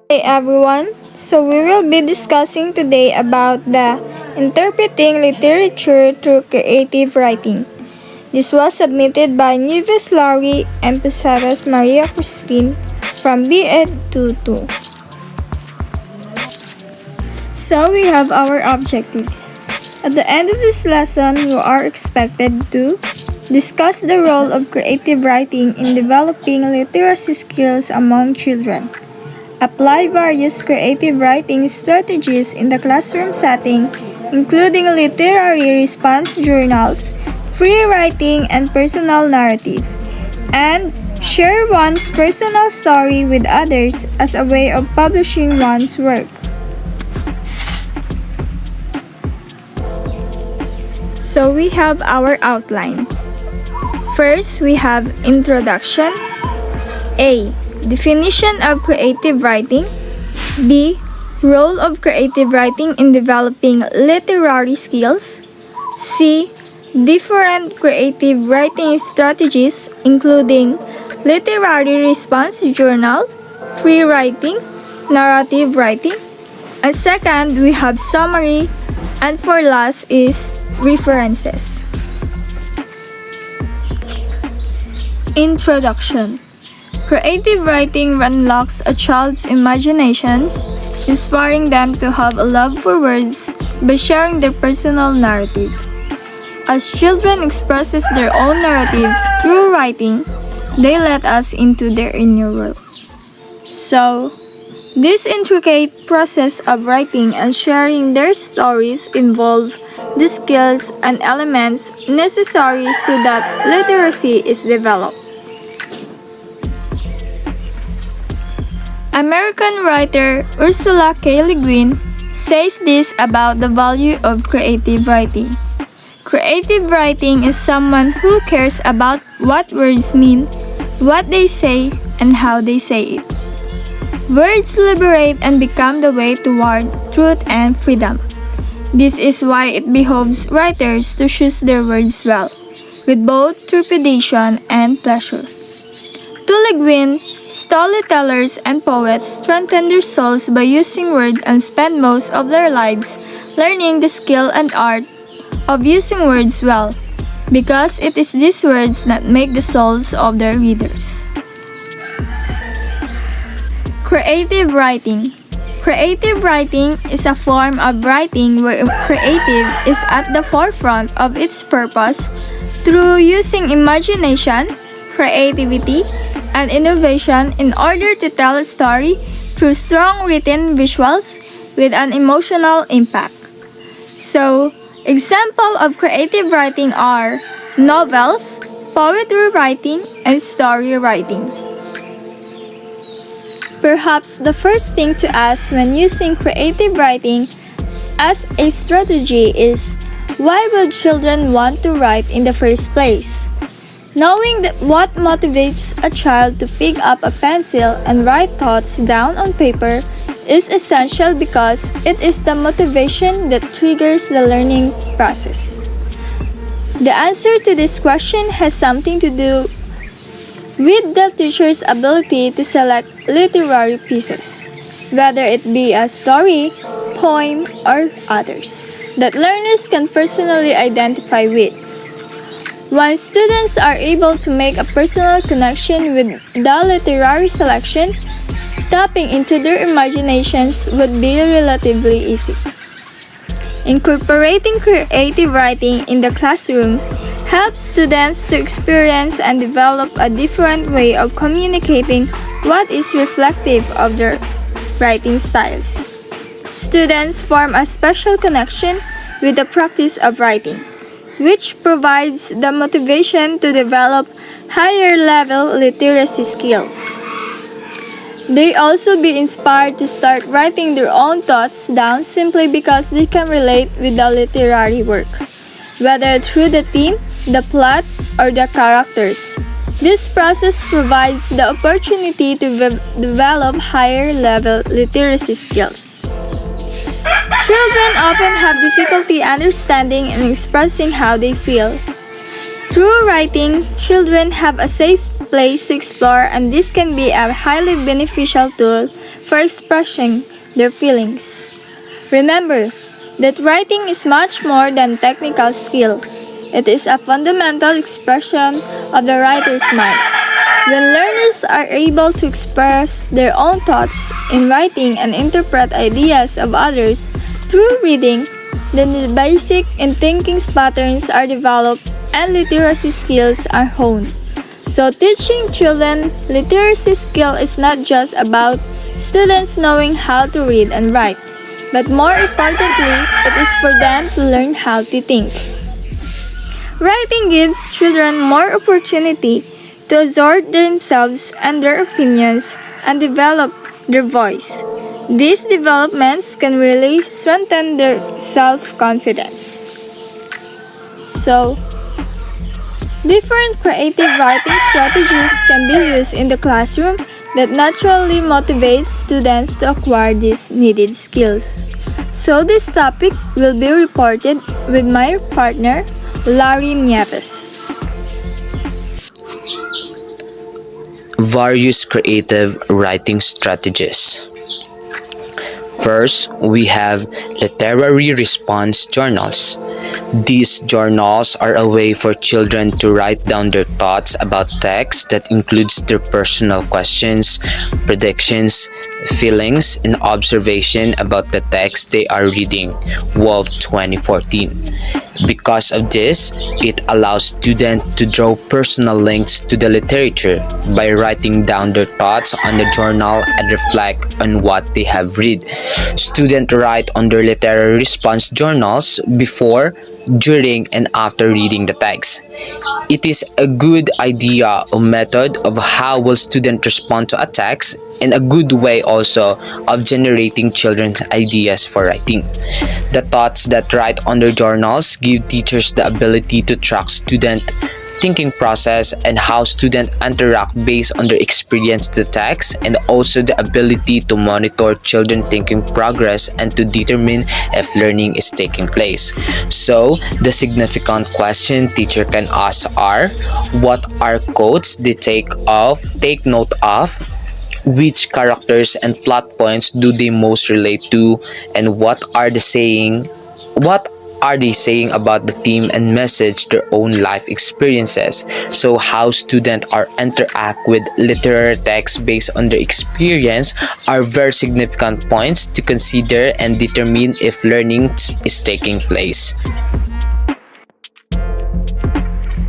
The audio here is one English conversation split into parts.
Hey everyone, so we will be discussing today about the interpreting literature through creative writing. This was submitted by Nieves Laurie and Posadas Maria Christine from BEd 22. So we have our objectives. At the end of this lesson, you are expected to discuss the role of creative writing in developing literacy skills among children. Apply various creative writing strategies in the classroom setting, including literary response journals, free writing, and personal narrative. And share one's personal story with others as a way of publishing one's work. So we have our outline. First, we have introduction. A. Definition of creative writing. B. Role of creative writing in developing literary skills. C. Different creative writing strategies including literary response journal, free writing, narrative writing. And second, we have summary. And for last is references. Introduction. Creative writing unlocks a child's imaginations, inspiring them to have a love for words by sharing their personal narrative. As children expresses their own narratives through writing, they let us into their inner world. So, this intricate process of writing and sharing their stories involve the skills and elements necessary so that literacy is developed. American writer Ursula K. Le Guin says this about the value of creative writing. Creative writing is someone who cares about what words mean, what they say, and how they say it. Words liberate and become the way toward truth and freedom. This is why it behooves writers to choose their words well, with both trepidation and pleasure. To Le Guin, storytellers and poets strengthen their souls by using words and spend most of their lives learning the skill and art of using words well, because it is these words that make the souls of their readers. Creative writing. Creative writing is a form of writing where creative is at the forefront of its purpose through using imagination, creativity, and innovation in order to tell a story through strong written visuals with an emotional impact. So, examples of creative writing are novels, poetry writing, and story writing. Perhaps the first thing to ask when using creative writing as a strategy is, why would children want to write in the first place? Knowing what motivates a child to pick up a pencil and write thoughts down on paper is essential because it is the motivation that triggers the learning process. The answer to this question has something to do with the teacher's ability to select literary pieces, whether it be a story, poem, or others, that learners can personally identify with. Once students are able to make a personal connection with the literary selection, tapping into their imaginations would be relatively easy. Incorporating creative writing in the classroom helps students to experience and develop a different way of communicating what is reflective of their writing styles. Students form a special connection with the practice of writing, which provides the motivation to develop higher level literacy skills. They also be inspired to start writing their own thoughts down simply because they can relate with the literary work, whether through the theme, the plot, or the characters. This process provides the opportunity to develop higher level literacy skills. Children often have difficulty understanding and expressing how they feel. Through writing, children have a safe place to explore, and this can be a highly beneficial tool for expressing their feelings. Remember that writing is much more than technical skill. It is a fundamental expression of the writer's mind. When learners are able to express their own thoughts in writing and interpret ideas of others through reading, then the basic and thinking patterns are developed and literacy skills are honed. So teaching children literacy skill is not just about students knowing how to read and write, but more importantly, it is for them to learn how to think. Writing gives children more opportunity to assert themselves and their opinions and develop their voice. These developments can really strengthen their self-confidence. So, different creative writing strategies can be used in the classroom that naturally motivates students to acquire these needed skills. So this topic will be reported with my partner, Larry Nieves. Various creative writing strategies. First, we have literary response journals. These journals are a way for children to write down their thoughts about text that includes their personal questions, predictions, feelings, and observation about the text they are reading. Wolf 2014. Because of this, it allows students to draw personal links to the literature by writing down their thoughts on the journal and reflect on what they have read. Students write on their literary response journals before, during, and after reading the text. It is a good idea or method of how will students respond to a text and a good way also of generating children's ideas for writing. The thoughts that write on their journals give teachers the ability to track student thinking process and how students interact based on their experience to text, and also the ability to monitor children thinking progress and to determine if learning is taking place. So the significant question teacher can ask are, what are quotes they take note of, which characters and plot points do they most relate to, and what are they saying about the theme and message their own life experiences. So how students are interact with literary text based on their experience are very significant points to consider and determine if learning is taking place.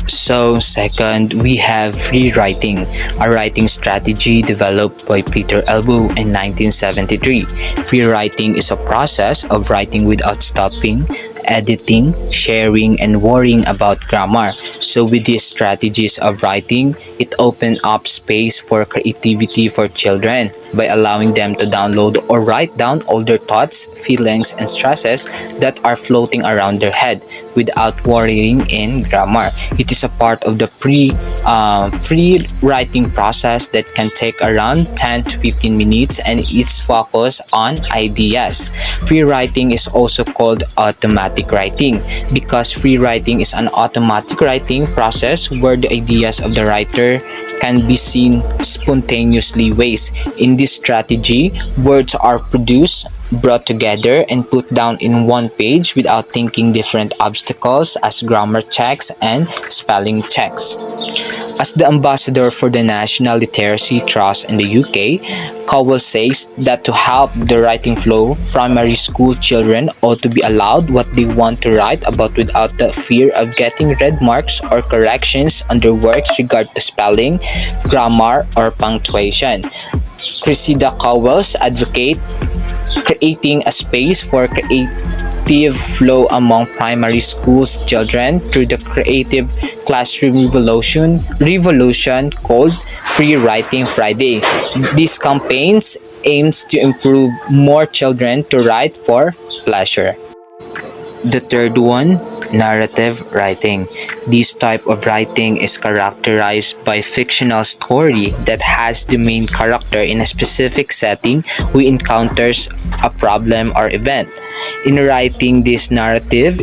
So second, we have free writing, a writing strategy developed by Peter Elbow in 1973. Free writing is a process of writing without stopping, editing, sharing, and worrying about grammar. So with these strategies of writing, it opens up space for creativity for children by allowing them to download or write down all their thoughts, feelings, and stresses that are floating around their head without worrying in grammar. It is a part of the free writing process that can take around 10 to 15 minutes, and it's focused on ideas. Free writing is also called automatic writing because free writing is an automatic writing process where the ideas of the writer can be seen spontaneously ways. In this strategy, words are produced, brought together, and put down in one page without thinking different obstacles as grammar checks and spelling checks. As the ambassador for the National Literacy Trust in the UK, Cowell says that to help the writing flow, primary school children ought to be allowed what they want to write about without the fear of getting red marks or corrections on their works regard to spelling, grammar, or punctuation. Cressida Cowell's advocate creating a space for creative flow among primary schools children through the creative classroom revolution called Free Writing Friday. These campaigns aims to improve more children to write for pleasure. The third one, narrative writing. This type of writing is characterized by fictional story that has the main character in a specific setting who encounters a problem or event. In writing this narrative,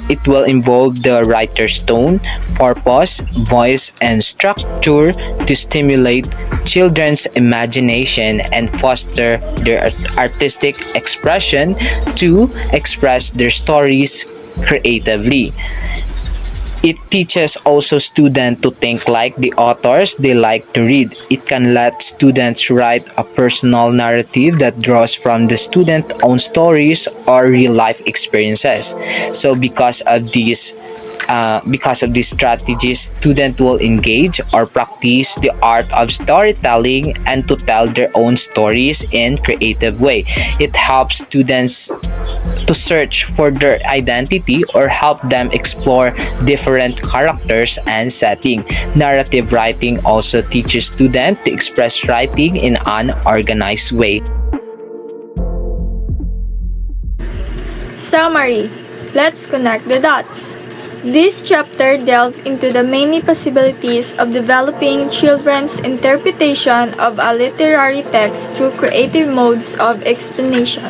it will involve the writer's tone, purpose, voice, and structure to stimulate children's imagination and foster their artistic expression to express their stories creatively. It teaches also students to think like the authors they like to read. It can let students write a personal narrative that draws from the student's own stories or real life experiences. So because of these strategies, students will engage or practice the art of storytelling and to tell their own stories in creative way. It helps students to search for their identity or help them explore different characters and setting. Narrative writing also teaches students to express writing in an organized way. Summary. Let's connect the dots. This chapter delved into the many possibilities of developing children's interpretation of a literary text through creative modes of explanation.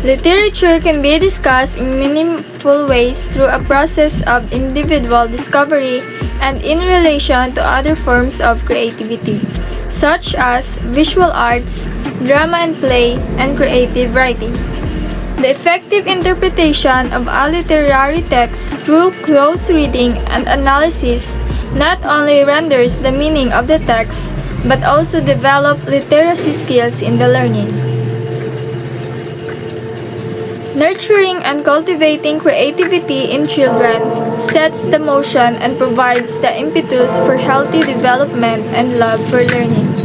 Literature can be discussed in meaningful ways through a process of individual discovery and in relation to other forms of creativity, such as visual arts, drama and play, and creative writing. The effective interpretation of a literary text through close reading and analysis not only renders the meaning of the text but also develop literacy skills in the learning. Nurturing and cultivating creativity in children sets the motion and provides the impetus for healthy development and love for learning.